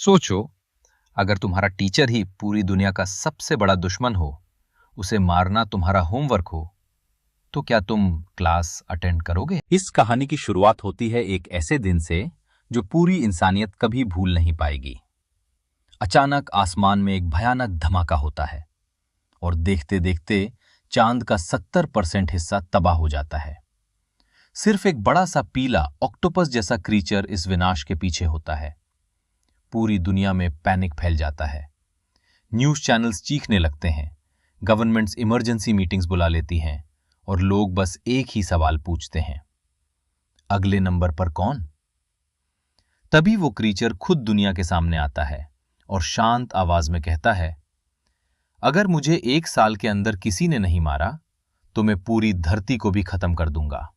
सोचो, अगर तुम्हारा टीचर ही पूरी दुनिया का सबसे बड़ा दुश्मन हो, उसे मारना तुम्हारा होमवर्क हो, तो क्या तुम क्लास अटेंड करोगे? इस कहानी की शुरुआत होती है एक ऐसे दिन से जो पूरी इंसानियत कभी भूल नहीं पाएगी। अचानक आसमान में एक भयानक धमाका होता है और देखते देखते चांद का 70% हिस्सा तबाह हो जाता है। सिर्फ एक बड़ा सा पीला ऑक्टोपस जैसा क्रीचर इस विनाश के पीछे होता है। पूरी दुनिया में पैनिक फैल जाता है। न्यूज़ चैनल्स चीखने लगते हैं, गवर्नमेंट्स इमरजेंसी मीटिंग्स बुला लेती हैं और लोग बस एक ही सवाल पूछते हैं, अगले नंबर पर कौन? तभी वो क्रीचर खुद दुनिया के सामने आता है और शांत आवाज में कहता है, अगर मुझे 1 साल के अंदर किसी ने नहीं मारा तो मैं पूरी धरती को भी खत्म कर दूंगा।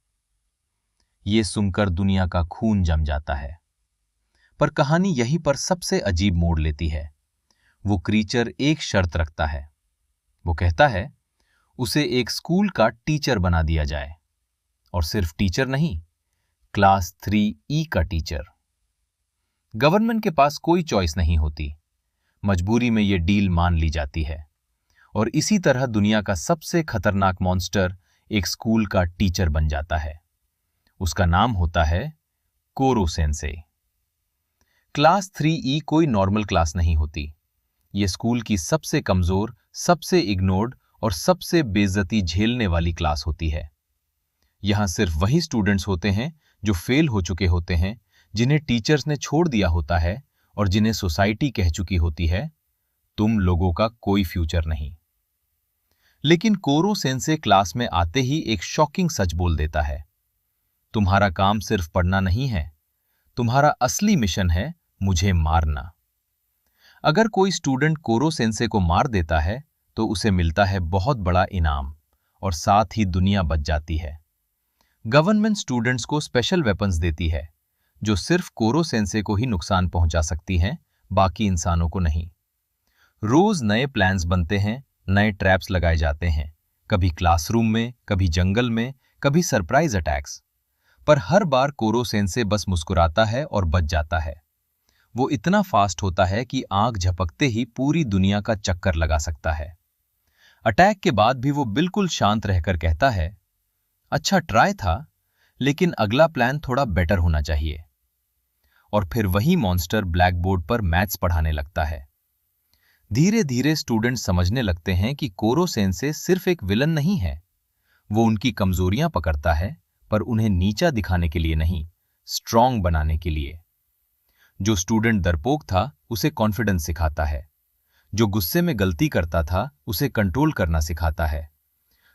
ये सुनकर दुनिया का खून जम जाता है। पर कहानी यहीं पर सबसे अजीब मोड़ लेती है। वो क्रीचर एक शर्त रखता है। वो कहता है उसे एक स्कूल का टीचर बना दिया जाए, और सिर्फ टीचर नहीं, क्लास 3E का टीचर। गवर्नमेंट के पास कोई चॉइस नहीं होती। मजबूरी में ये डील मान ली जाती है और इसी तरह दुनिया का सबसे खतरनाक मॉन्स्टर एक स्कूल का टीचर बन जाता है। उसका नाम होता है कोरो सेंसे। क्लास 3E कोई नॉर्मल क्लास नहीं होती। ये स्कूल की सबसे कमजोर, सबसे इग्नोर्ड और सबसे बेइज्जती झेलने वाली क्लास होती है। यहां सिर्फ वही स्टूडेंट्स होते हैं जो फेल हो चुके होते हैं, जिन्हें टीचर्स ने छोड़ दिया होता है और जिन्हें सोसाइटी कह चुकी होती है, तुम लोगों का कोई फ्यूचर नहीं। लेकिन कोरो सेंसे क्लास में आते ही एक शॉकिंग सच बोल देता है, तुम्हारा काम सिर्फ पढ़ना नहीं है, तुम्हारा असली मिशन है मुझे मारना। अगर कोई स्टूडेंट कोरो सेंसे को मार देता है तो उसे मिलता है बहुत बड़ा इनाम और साथ ही दुनिया बच जाती है। गवर्नमेंट स्टूडेंट्स को स्पेशल वेपन्स देती है जो सिर्फ कोरो सेंसे को ही नुकसान पहुंचा सकती हैं, बाकी इंसानों को नहीं। रोज नए प्लान्स बनते हैं, नए ट्रैप्स लगाए जाते हैं, कभी क्लासरूम में, कभी जंगल में, कभी सरप्राइज अटैक्स। पर हर बार कोरो सेंसे बस मुस्कुराता है और बच जाता है। वो इतना फास्ट होता है कि आंख झपकते ही पूरी दुनिया का चक्कर लगा सकता है। अटैक के बाद भी वो बिल्कुल शांत रहकर कहता है, अच्छा ट्राई था, लेकिन अगला प्लान थोड़ा बेटर होना चाहिए। और फिर वही मॉन्स्टर ब्लैक बोर्ड पर मैथ्स पढ़ाने लगता है। धीरे धीरे स्टूडेंट समझने लगते हैं कि कोरो सेंसे सिर्फ एक विलन नहीं है। वो उनकी कमजोरियां पकड़ता है, पर उन्हें नीचा दिखाने के लिए नहीं, स्ट्रांग बनाने के लिए। जो स्टूडेंट डरपोक था उसे कॉन्फिडेंस सिखाता है। जो गुस्से में गलती करता था उसे कंट्रोल करना सिखाता है।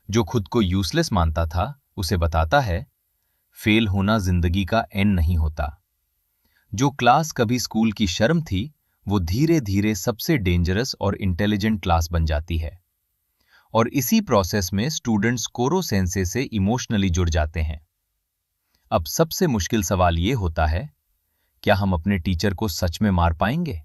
जो खुद को यूजलेस मानता था उसे बताता है फेल होना जिंदगी का एंड नहीं होता। जो क्लास कभी स्कूल की शर्म थी, वो धीरे धीरे सबसे डेंजरस और इंटेलिजेंट क्लास बन जाती है। और इसी प्रोसेस में स्टूडेंट्स कोरो सेंसे से इमोशनली जुड़ जाते हैं। अब सबसे मुश्किल सवाल ये होता है, क्या हम अपने टीचर को सच में मार पाएंगे?